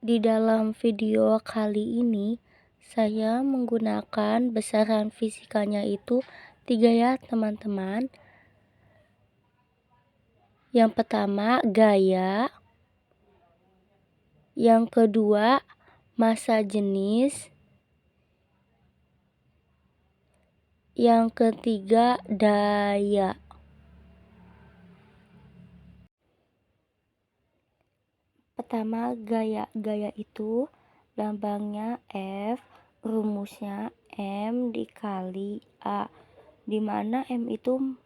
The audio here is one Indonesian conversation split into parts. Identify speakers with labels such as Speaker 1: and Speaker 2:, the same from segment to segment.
Speaker 1: Di dalam video kali ini, saya menggunakan besaran fisikanya itu 3 ya teman-teman. Yang pertama gaya, yang kedua massa jenis, yang ketiga daya. Pertama gaya. Gaya itu lambangnya F, rumusnya M dikali A, dimana M itu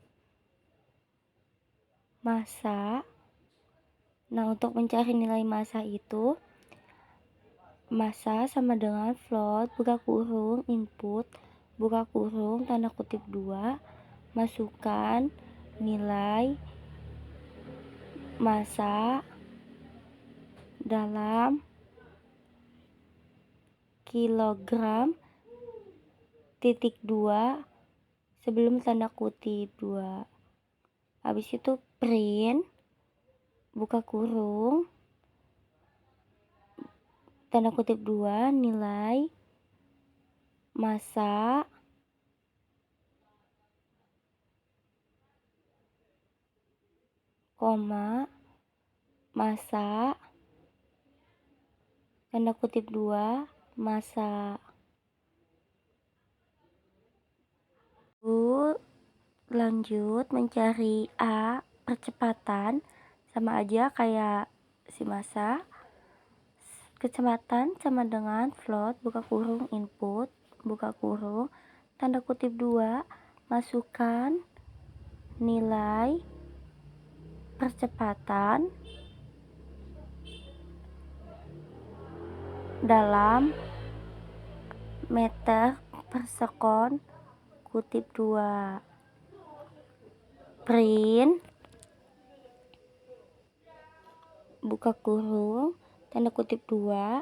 Speaker 1: massa. Nah, untuk mencari nilai massa itu, massa sama dengan float buka kurung input buka kurung tanda kutip 2, masukkan nilai massa dalam kilogram titik 2 sebelum tanda kutip 2. Habis itu print buka kurung tanda kutip 2 nilai massa koma massa tanda kutip 2 massa. Lanjut mencari A percepatan, sama aja kayak si massa. Kecepatan sama dengan float buka kurung input buka kurung tanda kutip 2, masukkan nilai percepatan dalam meter per sekon kutip 2. Print buka kurung tanda kutip 2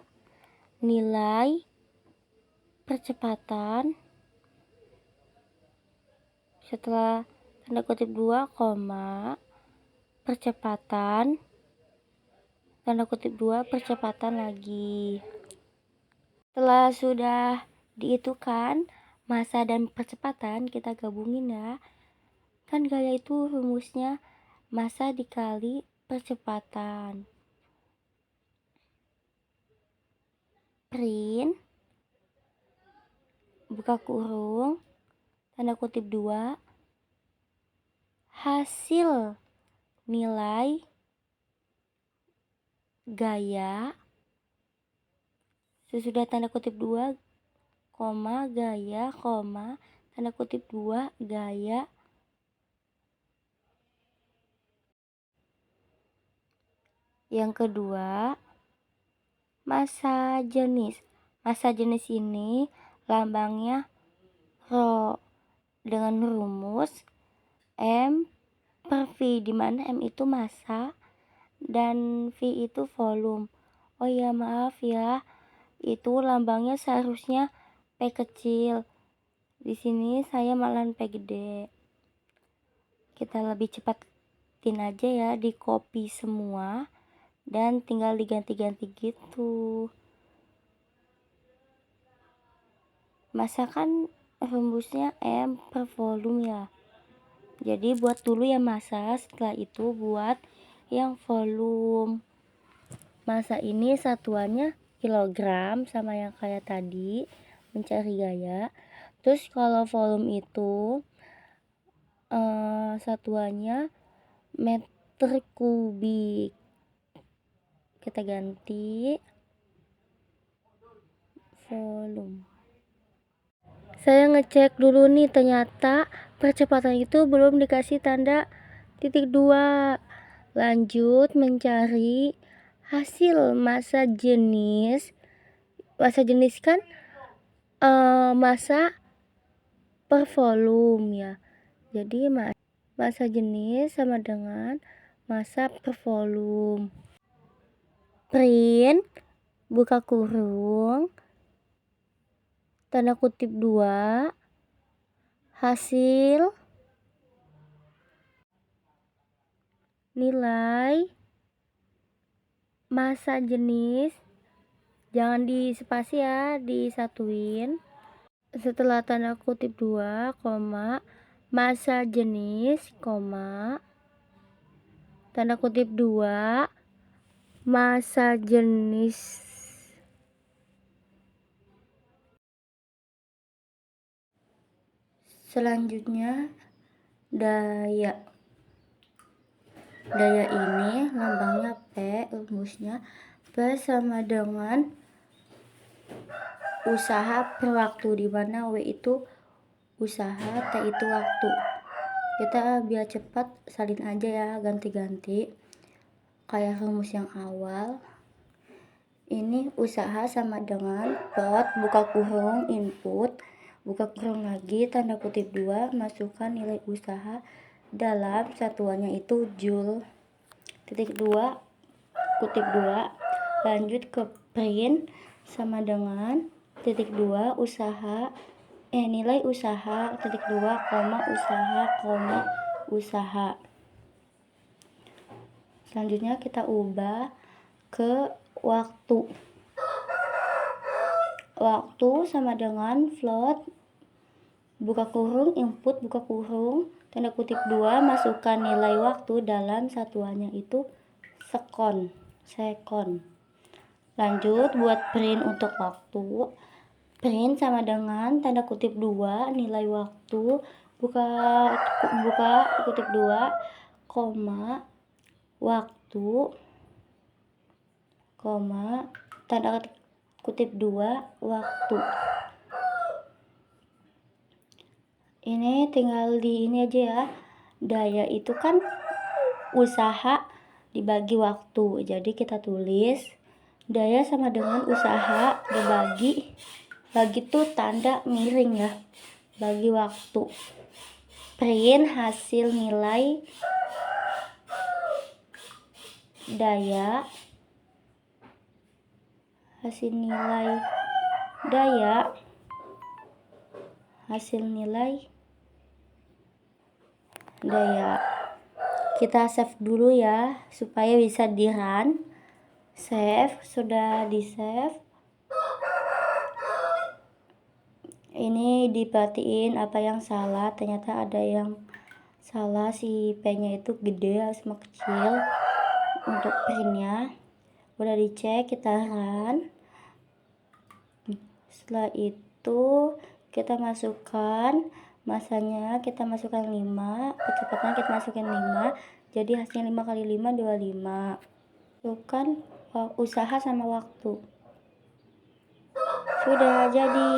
Speaker 1: nilai percepatan setelah tanda kutip 2 koma percepatan tanda kutip 2 percepatan lagi. Setelah sudah diitukan massa dan percepatan, kita gabungin ya. Kan gaya itu rumusnya massa dikali percepatan. Print buka kurung tanda kutip 2 hasil nilai gaya sesudah tanda kutip 2 koma gaya koma tanda kutip 2 gaya. Yang kedua massa jenis. Massa jenis ini lambangnya Rho dengan rumus M per V, dimana M itu massa dan V itu volume. Oh ya maaf ya, itu lambangnya seharusnya P kecil. Di sini saya malahan P gede. Kita lebih cepatin aja ya, di copy semua dan tinggal diganti-ganti gitu. Massa kan rumusnya M per volume ya. Jadi buat dulu ya massa, setelah itu buat yang volume. Massa ini satuannya kilogram sama yang kayak tadi mencari gaya. Terus kalau volume itu satuannya meter kubik. Kita ganti volume. Saya ngecek dulu nih, ternyata percepatan itu belum dikasih tanda titik 2. Lanjut mencari hasil massa jenis. Massa jenis kan massa per volume ya. Jadi massa jenis sama dengan massa per volume. Print buka kurung tanda kutip 2 hasil nilai massa jenis Jangan di spasi ya, disatuin. Setelah tanda kutip 2, koma, masa jenis, koma, tanda kutip 2, masa jenis. Selanjutnya daya. Daya ini lambangnya P, rumusnya P sama dengan usaha per waktu, di mana W itu usaha, T itu waktu. Kita biar cepat salin aja ya, ganti-ganti kayak rumus yang awal. Ini usaha sama dengan pot buka kurung input buka kurung lagi tanda kutip 2, masukkan nilai usaha dalam satuannya itu joule, titik 2 kutip 2, lanjut ke print sama dengan titik 2 usaha nilai usaha titik 2 koma usaha. Selanjutnya kita ubah ke waktu. Waktu sama dengan float buka kurung input buka kurung tanda kutip 2, masukkan nilai waktu dalam satuannya itu sekon. Lanjut buat print untuk waktu. Print sama dengan tanda kutip 2 nilai waktu buka kutip 2 koma waktu koma tanda kutip 2 waktu. Ini tinggal di ini aja ya. Daya itu kan usaha dibagi waktu. Jadi kita tulis daya sama dengan usaha dibagi tuh tanda miring ya. Bagi waktu. Print hasil nilai daya hasil nilai daya. Kita save dulu ya supaya bisa di run. Save, sudah di save. Ini diperhatiin apa yang salah, ternyata ada yang salah, si P nya itu gede sama kecil untuk printnya. Udah dicek, kita run. Setelah itu kita masukkan masanya, kita masukkan 5, kecepatan kita masukin 5, jadi hasilnya 5 kali 5 25. Masukkan usaha sama waktu. Sudah jadi.